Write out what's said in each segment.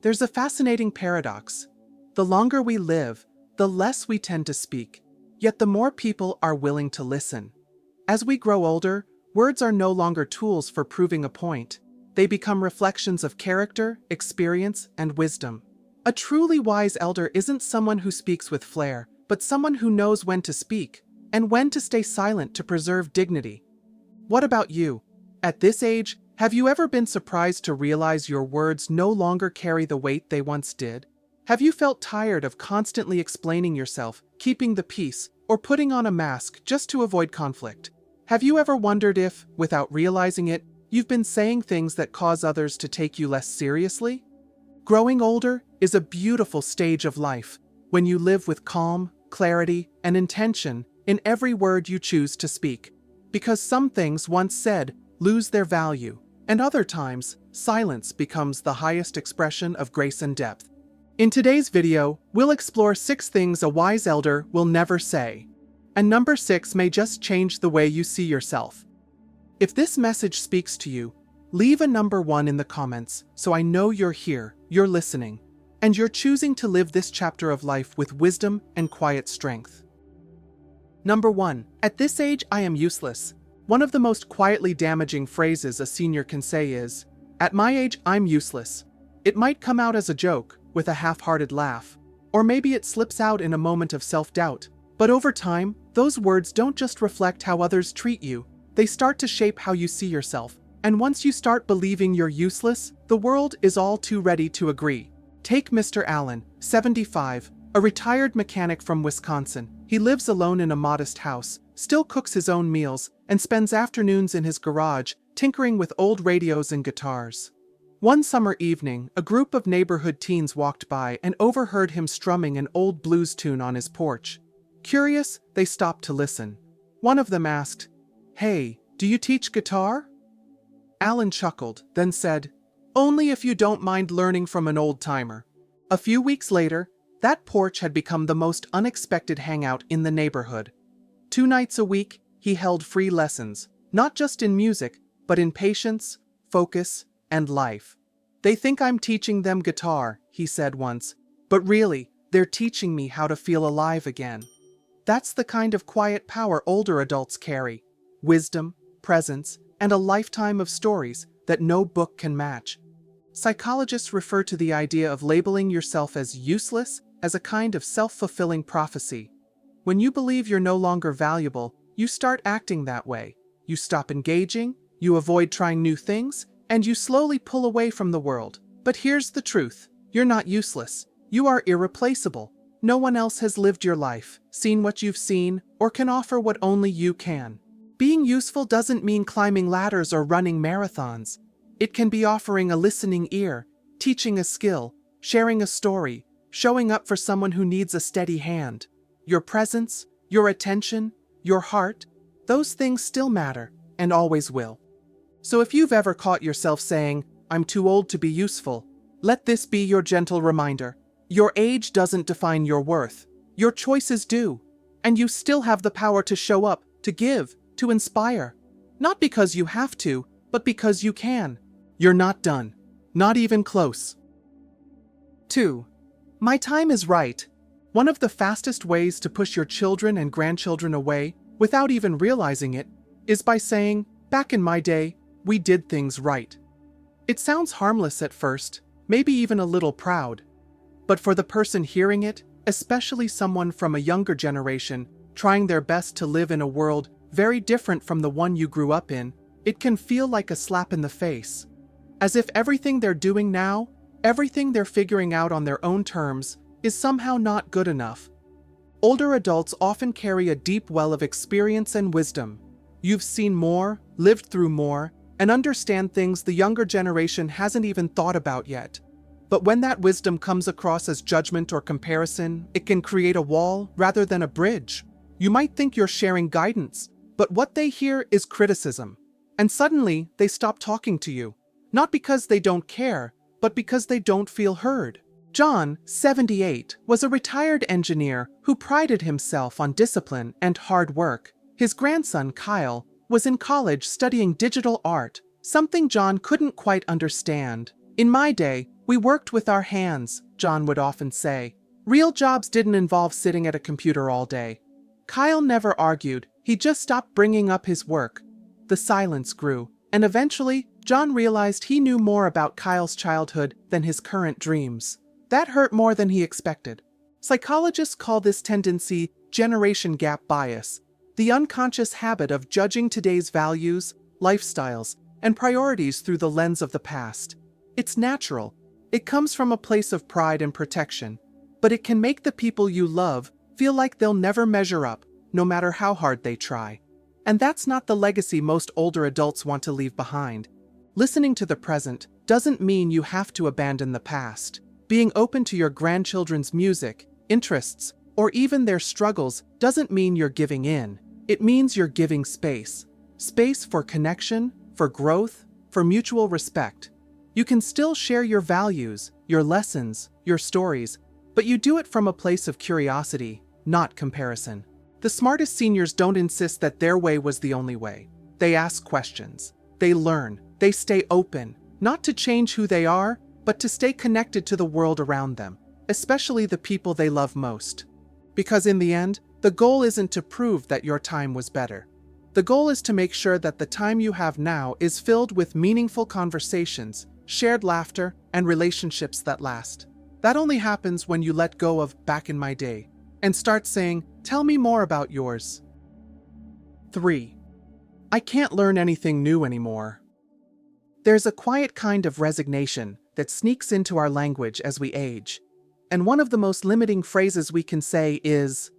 There's a fascinating paradox. The longer we live, the less we tend to speak, yet the more people are willing to listen. As we grow older, words are no longer tools for proving a point. They become reflections of character, experience, and wisdom. A truly wise elder isn't someone who speaks with flair, but someone who knows when to speak, and when to stay silent to preserve dignity. What about you? At this age, have you ever been surprised to realize your words no longer carry the weight they once did? Have you felt tired of constantly explaining yourself, keeping the peace, or putting on a mask just to avoid conflict? Have you ever wondered if, without realizing it, you've been saying things that cause others to take you less seriously? Growing older is a beautiful stage of life, when you live with calm, clarity, and intention in every word you choose to speak. Because some things once said lose their value, and other times, silence becomes the highest expression of grace and depth. In today's video, we'll explore 6 things a wise elder will never say. And number 6 may just change the way you see yourself. If this message speaks to you, leave a number 1 in the comments so I know you're here, you're listening, and you're choosing to live this chapter of life with wisdom and quiet strength. Number 1. At this age, I am useless. One of the most quietly damaging phrases a senior can say is, "At my age, I'm useless." It might come out as a joke, with a half-hearted laugh, or maybe it slips out in a moment of self-doubt. But over time, those words don't just reflect how others treat you, they start to shape how you see yourself. And once you start believing you're useless, the world is all too ready to agree. Take Mr. Allen, 75, a retired mechanic from Wisconsin. He lives alone in a modest house, still cooks his own meals, and spends afternoons in his garage, tinkering with old radios and guitars. One summer evening, a group of neighborhood teens walked by and overheard him strumming an old blues tune on his porch. Curious, they stopped to listen. One of them asked, "Hey, do you teach guitar?" Allen chuckled, then said, "Only if you don't mind learning from an old-timer." A few weeks later, that porch had become the most unexpected hangout in the neighborhood. 2 nights a week, he held free lessons, not just in music, but in patience, focus, and life. "They think I'm teaching them guitar," he said once, "but really, they're teaching me how to feel alive again." That's the kind of quiet power older adults carry. Wisdom, presence, and a lifetime of stories that no book can match. Psychologists refer to the idea of labeling yourself as useless as a kind of self-fulfilling prophecy. When you believe you're no longer valuable, you start acting that way. You stop engaging, you avoid trying new things, and you slowly pull away from the world. But here's the truth. You're not useless. You are irreplaceable. No one else has lived your life, seen what you've seen, or can offer what only you can. Being useful doesn't mean climbing ladders or running marathons. It can be offering a listening ear, teaching a skill, sharing a story, showing up for someone who needs a steady hand. Your presence, your attention, your heart, those things still matter, and always will. So if you've ever caught yourself saying, "I'm too old to be useful," let this be your gentle reminder. Your age doesn't define your worth. Your choices do. And you still have the power to show up, to give, to inspire. Not because you have to, but because you can. You're not done. Not even close. 2. My time is right. One of the fastest ways to push your children and grandchildren away, without even realizing it, is by saying, "Back in my day, we did things right." It sounds harmless at first, maybe even a little proud. But for the person hearing it, especially someone from a younger generation, trying their best to live in a world very different from the one you grew up in, it can feel like a slap in the face. As if everything they're doing now, everything they're figuring out on their own terms, is somehow not good enough. Older adults often carry a deep well of experience and wisdom. You've seen more, lived through more, and understand things the younger generation hasn't even thought about yet. But when that wisdom comes across as judgment or comparison, it can create a wall rather than a bridge. You might think you're sharing guidance, but what they hear is criticism. And suddenly, they stop talking to you. Not because they don't care, but because they don't feel heard. John, 78, was a retired engineer who prided himself on discipline and hard work. His grandson, Kyle, was in college studying digital art, something John couldn't quite understand. "In my day, We worked with our hands, John would often say. Real jobs didn't involve sitting at a computer all day. Kyle never argued, he just stopped bringing up his work. The silence grew, and eventually, John realized he knew more about Kyle's childhood than his current dreams. That hurt more than he expected. Psychologists call this tendency generation gap bias, the unconscious habit of judging today's values, lifestyles, and priorities through the lens of the past. It's natural. It comes from a place of pride and protection, but it can make the people you love feel like they'll never measure up, no matter how hard they try. And that's not the legacy most older adults want to leave behind. Listening to the present doesn't mean you have to abandon the past. Being open to your grandchildren's music, interests, or even their struggles doesn't mean you're giving in. It means you're giving space. Space for connection, for growth, for mutual respect. You can still share your values, your lessons, your stories, but you do it from a place of curiosity, not comparison. The smartest seniors don't insist that their way was the only way. They ask questions. They learn. They stay open, not to change who they are, but to stay connected to the world around them, especially the people they love most. Because in the end, the goal isn't to prove that your time was better. The goal is to make sure that the time you have now is filled with meaningful conversations, shared laughter, and relationships that last. That only happens when you let go of "back in my day" and start saying, "Tell me more about yours." 3. I can't learn anything new anymore. There's a quiet kind of resignation that sneaks into our language as we age. And one of the most limiting phrases we can say is,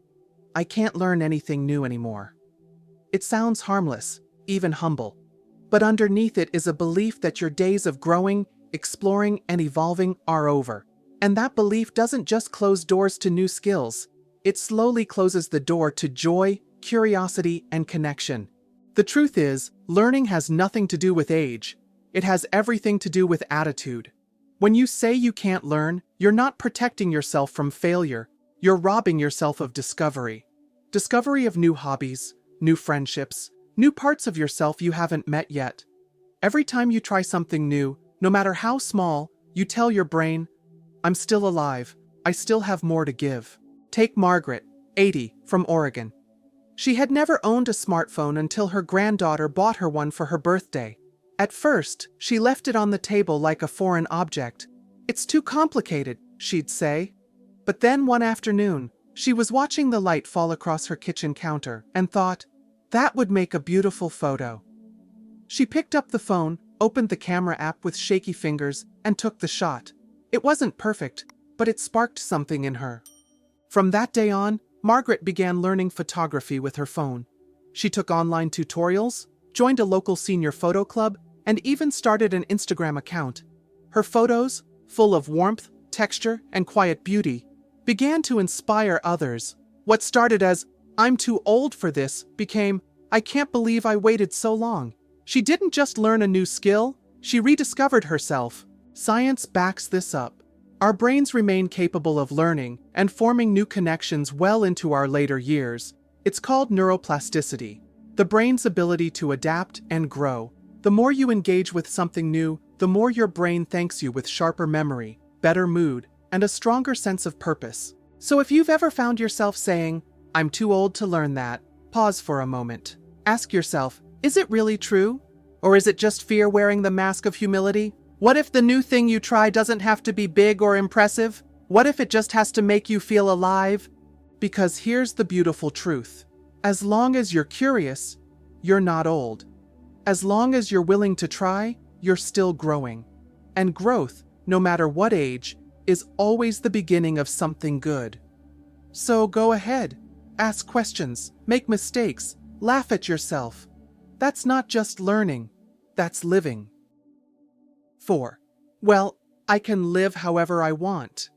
"I can't learn anything new anymore." It sounds harmless, even humble. But underneath it is a belief that your days of growing, exploring, and evolving are over. And that belief doesn't just close doors to new skills. It slowly closes the door to joy, curiosity, and connection. The truth is, learning has nothing to do with age. It has everything to do with attitude. When you say you can't learn, you're not protecting yourself from failure. You're robbing yourself of discovery. Discovery of new hobbies, new friendships, new parts of yourself you haven't met yet. Every time you try something new, no matter how small, you tell your brain, "I'm still alive. I still have more to give." Take Margaret, 80, from Oregon. She had never owned a smartphone until her granddaughter bought her one for her birthday. At first, she left it on the table like a foreign object. "It's too complicated," she'd say. But then one afternoon, she was watching the light fall across her kitchen counter and thought, "That would make a beautiful photo." She picked up the phone, opened the camera app with shaky fingers, and took the shot. It wasn't perfect, but it sparked something in her. From that day on, Margaret began learning photography with her phone. She took online tutorials, joined a local senior photo club, and even started an Instagram account. Her photos, full of warmth, texture, and quiet beauty, began to inspire others. What started as, "I'm too old for this," became, "I can't believe I waited so long." She didn't just learn a new skill, she rediscovered herself. Science backs this up. Our brains remain capable of learning and forming new connections well into our later years. It's called neuroplasticity, the brain's ability to adapt and grow. The more you engage with something new, the more your brain thanks you with sharper memory, better mood, and a stronger sense of purpose. So if you've ever found yourself saying, "I'm too old to learn that," pause for a moment. Ask yourself, is it really true? Or is it just fear wearing the mask of humility? What if the new thing you try doesn't have to be big or impressive? What if it just has to make you feel alive? Because here's the beautiful truth. As long as you're curious, you're not old. As long as you're willing to try, you're still growing. And growth, no matter what age, is always the beginning of something good. So go ahead, ask questions, make mistakes, laugh at yourself. That's not just learning, that's living. 4. Well, I can live however I want.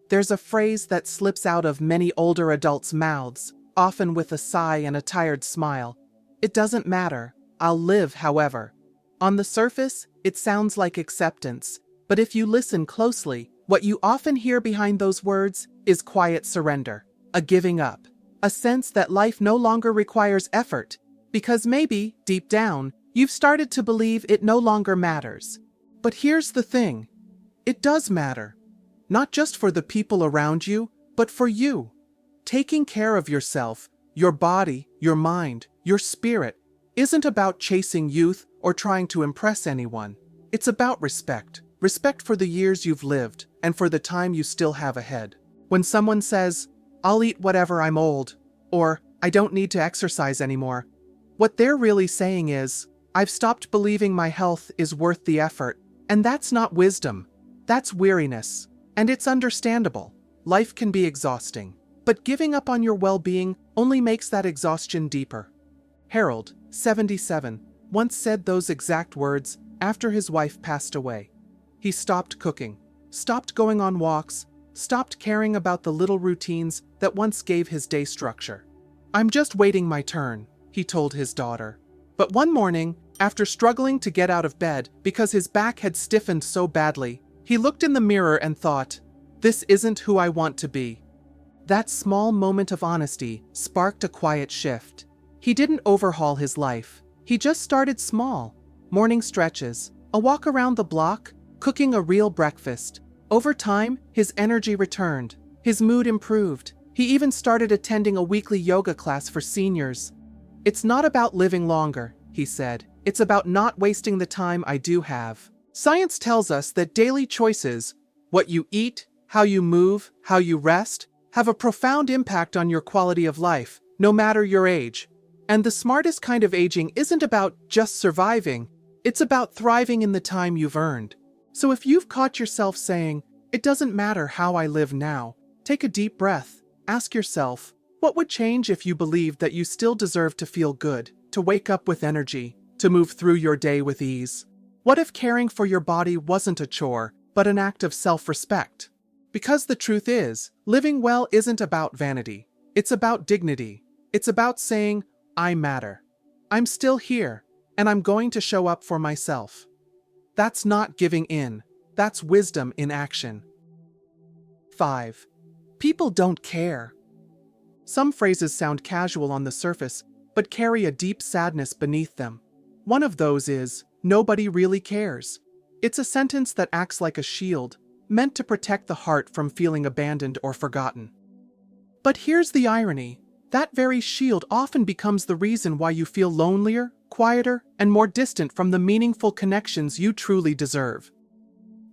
There's a phrase that slips out of many older adults' mouths, often with a sigh and a tired smile. "It doesn't matter. I'll live however." On the surface, it sounds like acceptance, but if you listen closely, what you often hear behind those words is quiet surrender, a giving up, a sense that life no longer requires effort, because maybe, deep down, you've started to believe it no longer matters. But here's the thing. It does matter. Not just for the people around you, but for you. Taking care of yourself, your body, your mind, your spirit, isn't about chasing youth or trying to impress anyone. It's about respect. Respect for the years you've lived and for the time you still have ahead. When someone says, "I'll eat whatever, I'm old," or "I don't need to exercise anymore," what they're really saying is, "I've stopped believing my health is worth the effort." And that's not wisdom. That's weariness. And it's understandable. Life can be exhausting. But giving up on your well-being only makes that exhaustion deeper. Harold, 77, once said those exact words after his wife passed away. He stopped cooking, stopped going on walks, stopped caring about the little routines that once gave his day structure. "I'm just waiting my turn," he told his daughter. But one morning, after struggling to get out of bed because his back had stiffened so badly, he looked in the mirror and thought, "This isn't who I want to be." That small moment of honesty sparked a quiet shift. He didn't overhaul his life. He just started small. Morning stretches, a walk around the block, cooking a real breakfast. Over time, his energy returned. His mood improved. He even started attending a weekly yoga class for seniors. "It's not about living longer," he said. "It's about not wasting the time I do have." Science tells us that daily choices, what you eat, how you move, how you rest, have a profound impact on your quality of life, no matter your age. And the smartest kind of aging isn't about just surviving, it's about thriving in the time you've earned. So if you've caught yourself saying, "It doesn't matter how I live now," take a deep breath. Ask yourself, what would change if you believed that you still deserve to feel good, to wake up with energy, to move through your day with ease? What if caring for your body wasn't a chore, but an act of self-respect? Because the truth is, living well isn't about vanity. It's about dignity. It's about saying, "I matter. I'm still here, and I'm going to show up for myself." That's not giving in. That's wisdom in action. 5. People don't care. Some phrases sound casual on the surface, but carry a deep sadness beneath them. One of those is, "Nobody really cares." It's a sentence that acts like a shield, meant to protect the heart from feeling abandoned or forgotten. But here's the irony. That very shield often becomes the reason why you feel lonelier, quieter, and more distant from the meaningful connections you truly deserve.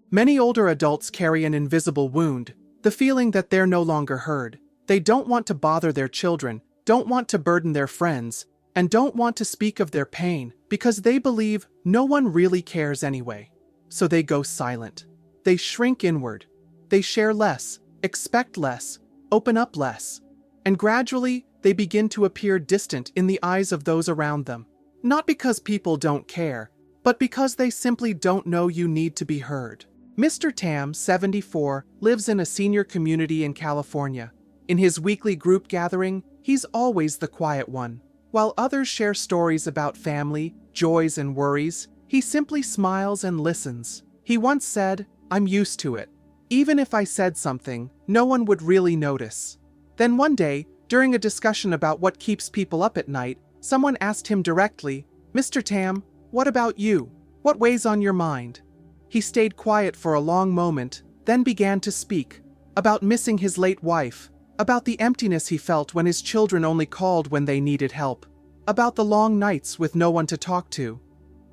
Many older adults carry an invisible wound, the feeling that they're no longer heard. They don't want to bother their children, don't want to burden their friends, and don't want to speak of their pain because they believe no one really cares anyway. So they go silent. They shrink inward. They share less, expect less, open up less. And gradually, they begin to appear distant in the eyes of those around them. Not because people don't care, but because they simply don't know you need to be heard. Mr. Tam, 74, lives in a senior community in California. In his weekly group gathering, he's always the quiet one. While others share stories about family, joys, and worries, he simply smiles and listens. He once said, "I'm used to it. Even if I said something, no one would really notice." Then one day, during a discussion about what keeps people up at night, someone asked him directly, "Mr. Tam, what about you? What weighs on your mind?" He stayed quiet for a long moment, then began to speak. About missing his late wife. About the emptiness he felt when his children only called when they needed help. About the long nights with no one to talk to.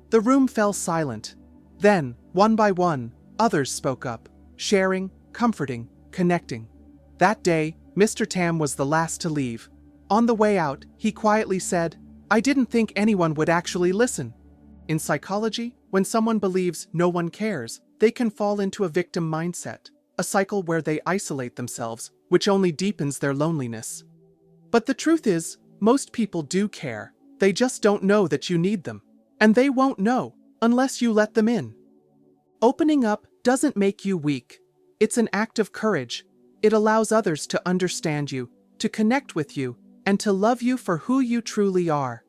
The room fell silent. Then, one by one, others spoke up, sharing, comforting, connecting. That day, Mr. Tam was the last to leave. On the way out, he quietly said, "I didn't think anyone would actually listen." In psychology, when someone believes no one cares, they can fall into a victim mindset, a cycle where they isolate themselves, which only deepens their loneliness. But the truth is, most people do care. They just don't know that you need them. And they won't know unless you let them in. Opening up doesn't make you weak. It's an act of courage. It allows others to understand you, to connect with you, and to love you for who you truly are.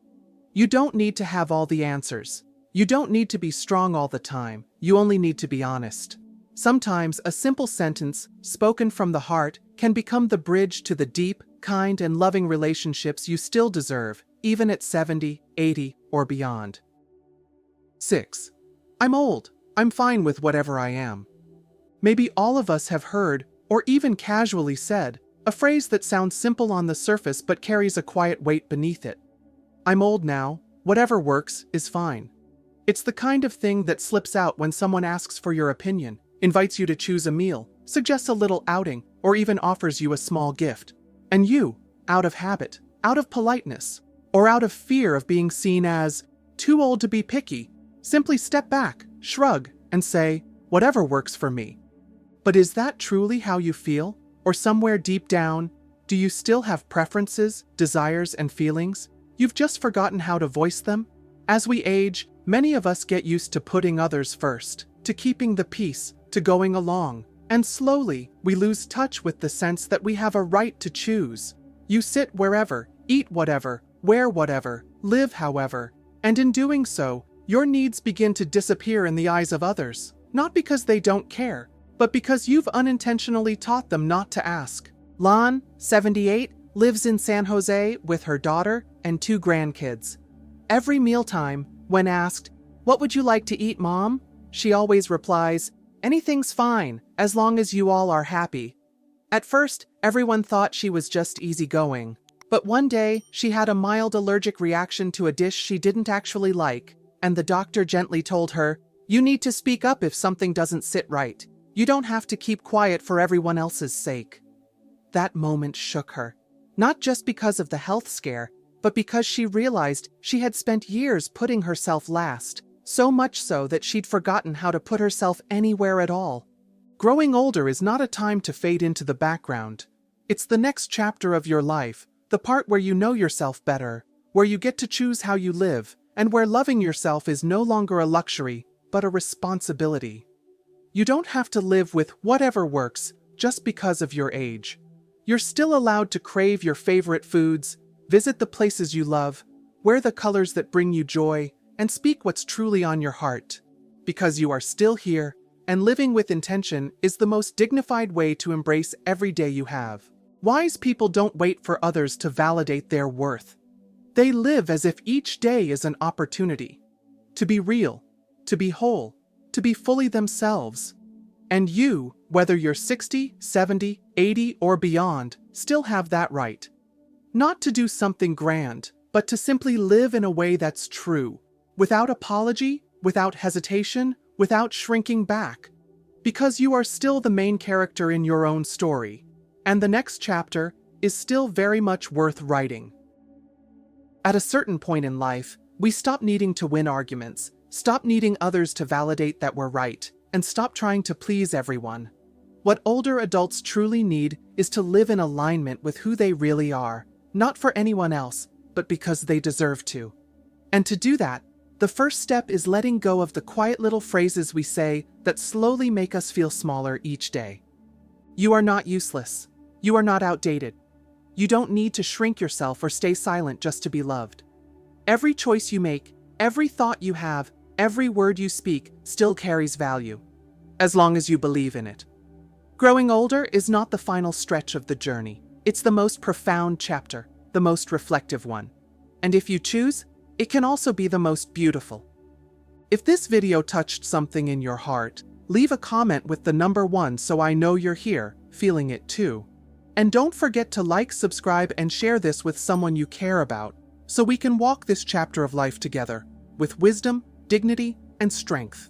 You don't need to have all the answers. You don't need to be strong all the time. You only need to be honest. Sometimes a simple sentence, spoken from the heart, can become the bridge to the deep, kind, and loving relationships you still deserve, even at 70, 80, or beyond. 6. I'm old. I'm fine with whatever I am. Maybe all of us have heard, or even casually said, a phrase that sounds simple on the surface but carries a quiet weight beneath it. I'm old now, whatever works is fine. It's the kind of thing that slips out when someone asks for your opinion, invites you to choose a meal, suggests a little outing, or even offers you a small gift. And you, out of habit, out of politeness, or out of fear of being seen as too old to be picky, simply step back, shrug, and say, whatever works for me. But is that truly how you feel? Or somewhere deep down, do you still have preferences, desires, and feelings? You've just forgotten how to voice them? As we age, many of us get used to putting others first, to keeping the peace, to going along, and slowly, we lose touch with the sense that we have a right to choose. You sit wherever, eat whatever, wear whatever, live however, and in doing so, your needs begin to disappear in the eyes of others, not because they don't care, but because you've unintentionally taught them not to ask. Lan, 78, lives in San Jose with her daughter and 2 grandkids. Every mealtime, when asked, "What would you like to eat, Mom?" she always replies, "Anything's fine, as long as you all are happy." At first, everyone thought she was just easygoing. But one day, she had a mild allergic reaction to a dish she didn't actually like, and the doctor gently told her, "You need to speak up if something doesn't sit right. You don't have to keep quiet for everyone else's sake." That moment shook her, not just because of the health scare, but because she realized she had spent years putting herself last, so much so that she'd forgotten how to put herself anywhere at all. Growing older is not a time to fade into the background. It's the next chapter of your life, the part where you know yourself better, where you get to choose how you live, and where loving yourself is no longer a luxury, but a responsibility. You don't have to live with whatever works just because of your age. You're still allowed to crave your favorite foods, visit the places you love, wear the colors that bring you joy, and speak what's truly on your heart. Because you are still here, and living with intention is the most dignified way to embrace every day you have. Wise people don't wait for others to validate their worth. They live as if each day is an opportunity to be real, to be whole, to be fully themselves. And you, whether you're 60, 70, 80, or beyond, still have that right. Not to do something grand, but to simply live in a way that's true, without apology, without hesitation, without shrinking back. Because you are still the main character in your own story, and the next chapter is still very much worth writing. At a certain point in life, we stop needing to win arguments, stop needing others to validate that we're right, and stop trying to please everyone. What older adults truly need is to live in alignment with who they really are, not for anyone else, but because they deserve to. And to do that, the first step is letting go of the quiet little phrases we say that slowly make us feel smaller each day. You are not useless. You are not outdated. You don't need to shrink yourself or stay silent just to be loved. Every choice you make, every thought you have, every word you speak still carries value, as long as you believe in it. Growing older is not the final stretch of the journey. It's the most profound chapter, the most reflective one. And if you choose, it can also be the most beautiful. If this video touched something in your heart, leave a comment with the number 1 so I know you're here, feeling it too. And don't forget to like, subscribe, and share this with someone you care about, so we can walk this chapter of life together, with wisdom, dignity, and strength.